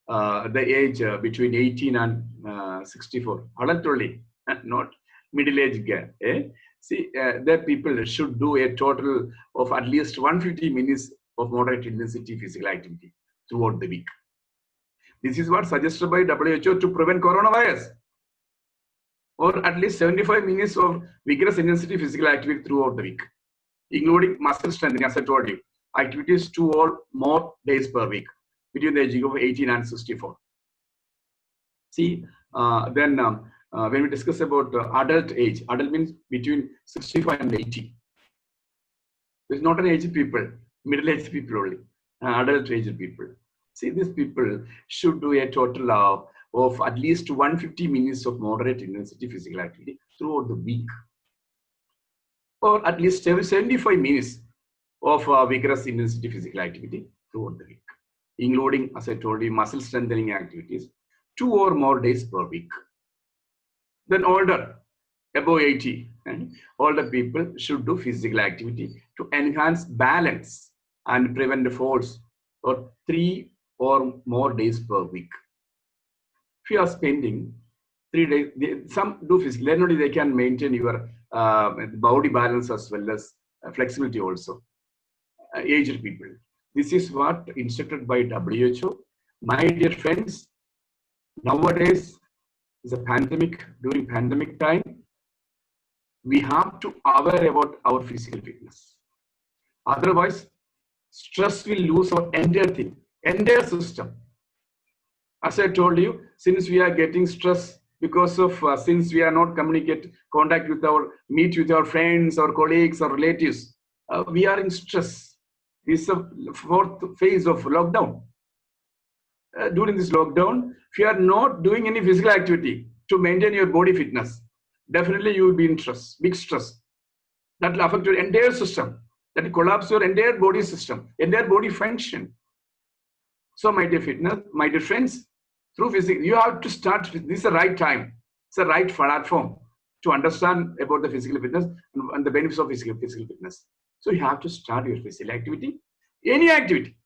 the age between 18 and 64, adult only, not middle-aged guy. See, the people should do a total of at least 150 minutes of moderate intensity physical activity throughout the week. This is what suggested by WHO to prevent coronavirus. Or at least 75 minutes of vigorous intensity physical activity throughout the week, including muscle strengthening, as I told you, activities 2 or more days per week between the age of 18 and 64. See, then when we discuss about adult age, adult means between 65 and 80. It's not an aged people, middle-aged people only, adult aged people. See, these people should do a total of at least 150 minutes of moderate intensity physical activity throughout the week, or at least 75 minutes of vigorous intensity physical activity throughout the week, including, as I told you, muscle strengthening activities 2 or more days per week. Then older, above 80, older people should do physical activity to enhance balance and prevent falls for 3 or more days per week. If you are spending 3 days, some do physical, then only they can maintain your body balance as well as flexibility also. Aged people. This is what instructed by WHO. My dear friends, nowadays is a pandemic, during pandemic time, we have to aware about our physical fitness. Otherwise, stress will lose our entire thing, entire system. As I told you, since we are getting stress because of, since we are not meet with our friends or colleagues or relatives, we are in stress. This is the 4th phase of lockdown. During this lockdown, if you are not doing any physical activity to maintain your body fitness, definitely you will be in stress, big stress. That will affect your entire system. That will collapse your entire body system, entire body function. So, my dear friends, through physics, you have to start. This is the right time. It's the right platform to understand about the physical fitness and the benefits of physical fitness. So, you have to start your physical activity, any activity,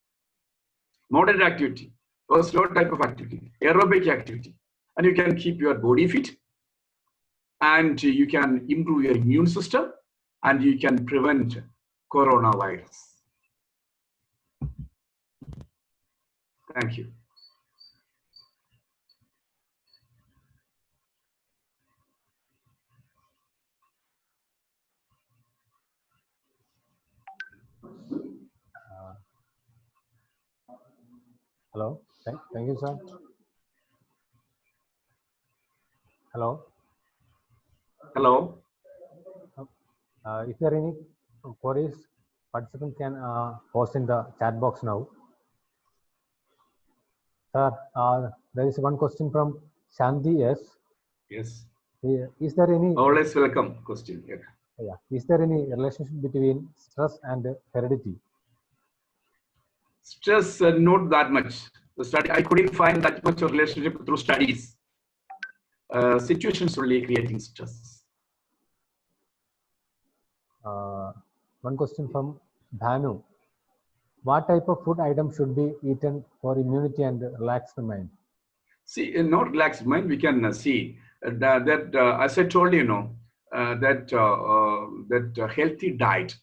moderate activity, or slow type of activity, aerobic activity, and you can keep your body fit, and you can improve your immune system, and you can prevent coronavirus. Thank you. Hello. Thank you, sir. Hello. Hello. If there are any queries, participants can post in the chat box now. Sir, there is one question from Shanti S. Yes. Is there any Always welcome question here. Yeah. Is there any relationship between stress and heredity? Stress, not that much. The study, I couldn't find that much of relationship through studies. Situations only creating stress. One question from Dhanu. What type of food item should be eaten for immunity and relax the mind? See, not relaxed mind, we can see that as I told you, that healthy diet.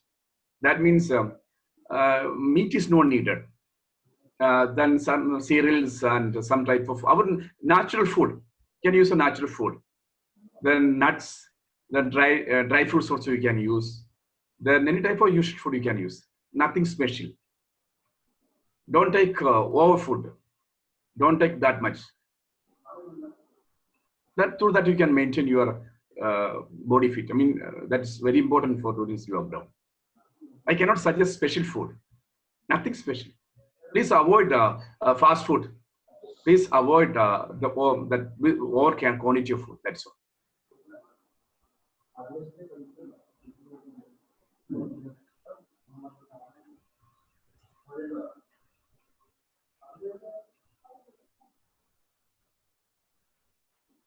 That means meat is not needed. Then some cereals and some type of our natural food. Can use a natural food. Then nuts, then dry fruits also you can use. Then any type of usual food you can use. Nothing special. Don't take over food. Don't take that much. That through that you can maintain your body fit. I mean, that's very important for during this lockdown. I cannot suggest special food. Nothing special. Please avoid fast food. Please avoid the over quantity of food. That's all.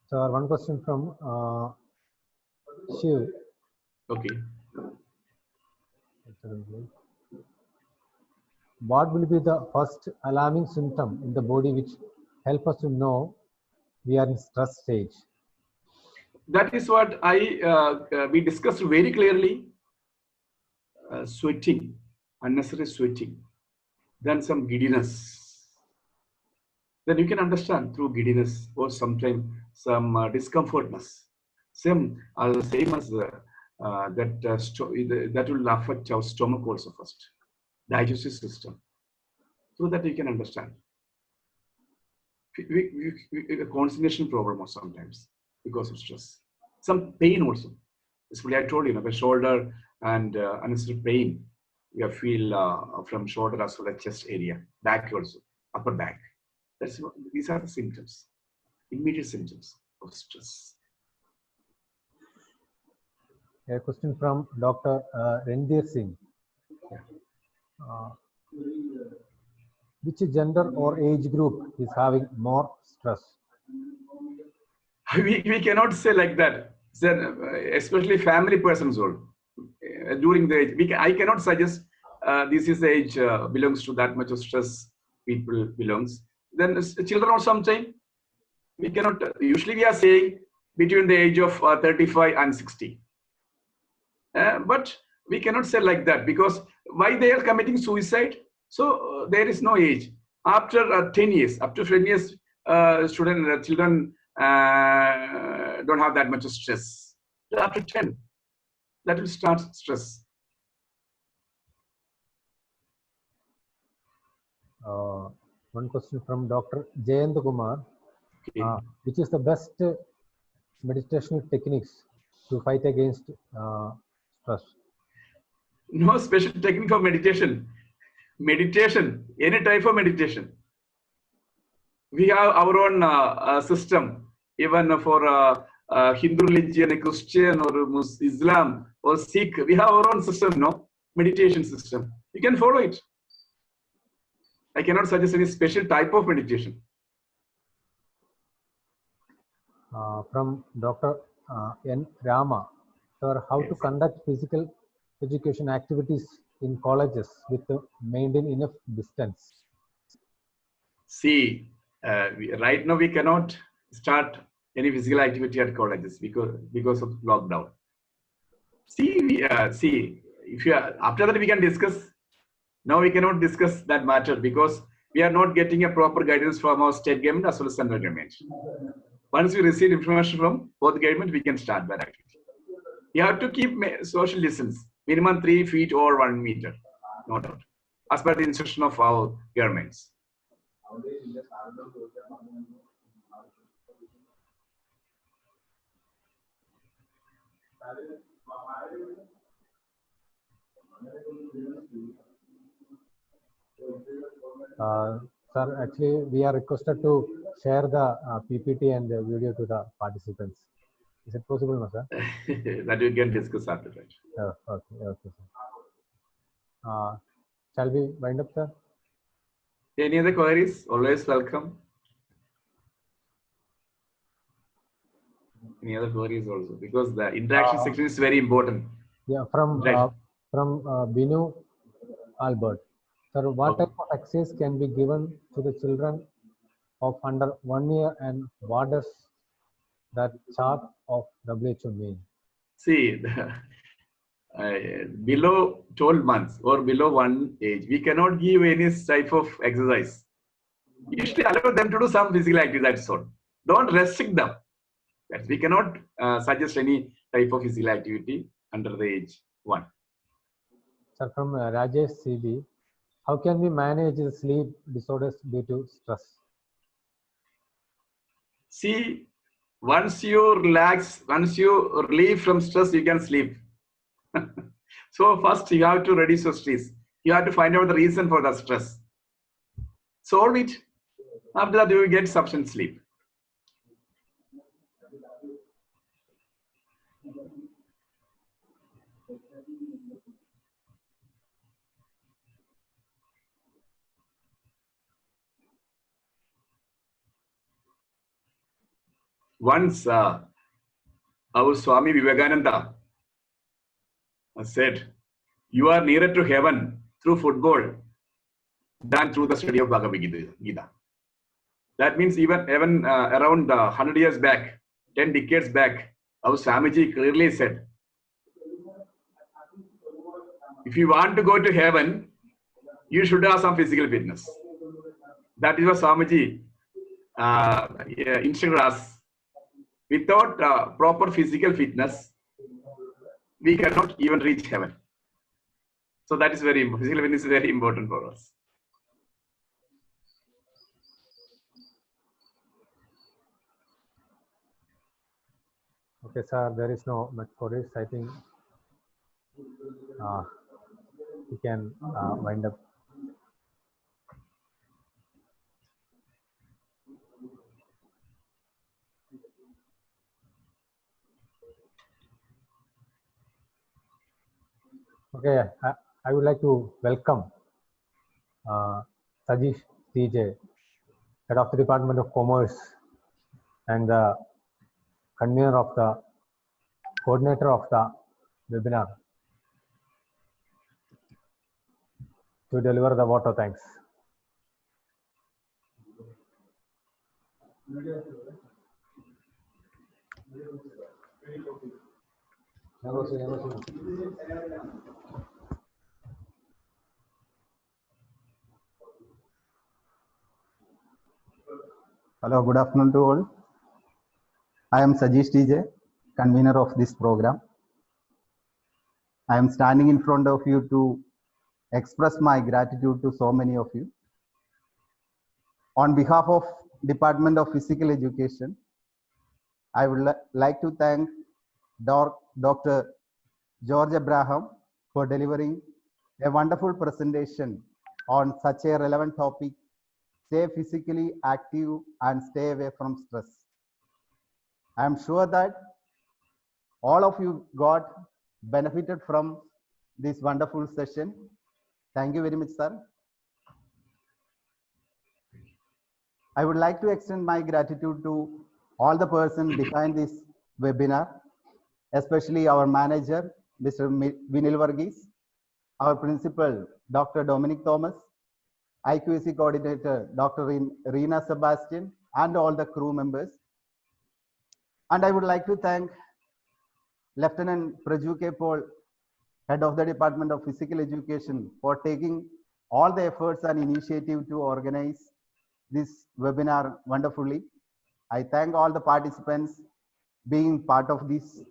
So one question from Shiv. Okay. What will be the first alarming symptom in the body which help us to know we are in stress stage? That is what we discussed very clearly. Sweating, unnecessary sweating, then some giddiness. Then you can understand through giddiness or sometimes some discomfortness. Same as that will affect our stomach also first, digestive system. So that you can understand. A concentration problem or sometimes because of stress. Some pain also. Especially I told you, the shoulder and unnecessary pain you feel from shoulder as well as chest area, back also, upper back. These are the symptoms, immediate symptoms of stress. A question from Dr. Rendhir Singh. Which gender or age group is having more stress? We cannot say like that. Especially family persons all. During the age, I cannot suggest this is the age belongs to that much of stress people belongs. Then children or something, we cannot, usually we are saying between the age of 35 and 60. But we cannot say like that because why they are committing suicide? So there is no age. After 10 years, up to 10 years, children don't have that much of stress. After 10, that will start stress. One question from Dr. Jayant Kumar. Okay. Which is the best meditational techniques to fight against stress? No special technique for meditation. Meditation, any type of meditation. We have our own system, even for Hindu religion, Christian, or Islam, or Sikh. We have our own system, meditation system. You can follow it. I cannot suggest any special type of meditation. From Dr. N. Rama, sir, how to conduct physical education activities in colleges with maintain enough distance? See, right now we cannot start any physical activity at colleges because of lockdown. See, if you are, after that we can discuss. Now we cannot discuss that matter because we are not getting a proper guidance from our state government as well as central government. Once we receive information from both government, we can start that activity. You have to keep social distance, minimum 3 feet or 1 meter, no doubt, as per the instruction of our governments. Sir, actually, we are requested to share the PPT and the video to the participants. Is it possible, no, sir? That we can discuss after that. Okay, sir. Shall we wind up, sir? Any other queries? Always welcome. Any other queries also? Because the interaction section is very important. Yeah, from Right. Binu Albert. Sir, what Okay. type of exercise can be given to the children of under 1 year, and what does that chart of WHO mean? See, below 12 months or below one age, we cannot give any type of exercise. Usually allow them to do some physical activity, that's all. Don't restrict them. We cannot suggest any type of physical activity under the age 1. Sir, from Rajesh CB, how can we manage the sleep disorders due to stress? See, once you relax, once you relieve from stress, you can sleep. So first you have to reduce your stress. You have to find out the reason for the stress. Solve it. After that, you will get sufficient sleep. Once our Swami Vivekananda said, "You are nearer to heaven through football than through the study of Bhagavad Gita." That means even around 100 years back, 10 decades back, our Swamiji clearly said, if you want to go to heaven, you should have some physical fitness. That is what Swamiji instructed us. Without proper physical fitness, we cannot even reach heaven. So that is very important. Physical fitness is very important for us. Okay, sir, there is no much for this. I think we can wind up. Okay, I would like to welcome Sajish TJ, Head of the Department of Commerce and the convener of the coordinator of the webinar, to deliver the vote of thanks. Hello, good afternoon to all. I am Sajish TJ, convener of this program. I am standing in front of you to express my gratitude to so many of you. On behalf of Department of Physical Education, I would like to thank Dr. George Abraham for delivering a wonderful presentation on such a relevant topic: stay physically active and stay away from stress. I am sure that all of you got benefited from this wonderful session. Thank you very much, sir. I would like to extend my gratitude to all the persons behind this webinar, especially our manager, Mr. Vinil Varghese, our principal, Dr. Dominic Thomas, IQAC coordinator, Dr. Reena Sebastian, and all the crew members. And I would like to thank Lieutenant Praju K. Paul, Head of the Department of Physical Education, for taking all the efforts and initiative to organize this webinar wonderfully. I thank all the participants being part of this.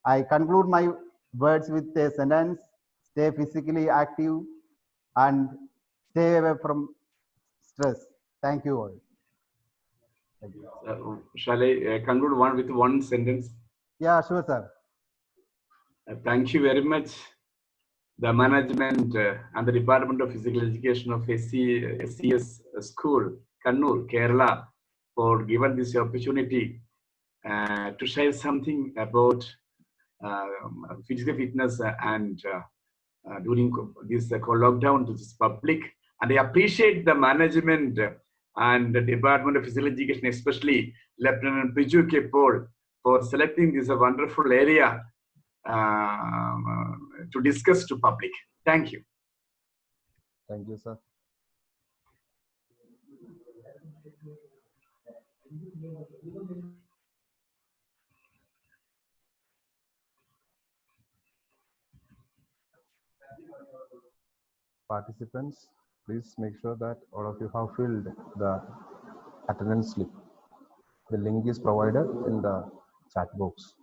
I conclude my words with a sentence: stay physically active and stay away from stress. Thank you all. Thank you. Shall I conclude with one sentence? Yeah, sure, sir. Thank you very much, the management and the Department of Physical Education of S.E.S School, Kannur, Kerala, for giving this opportunity to share something about physical fitness and during this lockdown to this public. And I appreciate the management and the Department of Physical Education, especially Lieutenant Piju K. Paul, for selecting this a wonderful area to discuss to public. Thank you. Thank you, sir. Participants, please make sure that all of you have filled the attendance slip. The link is provided in the chat box.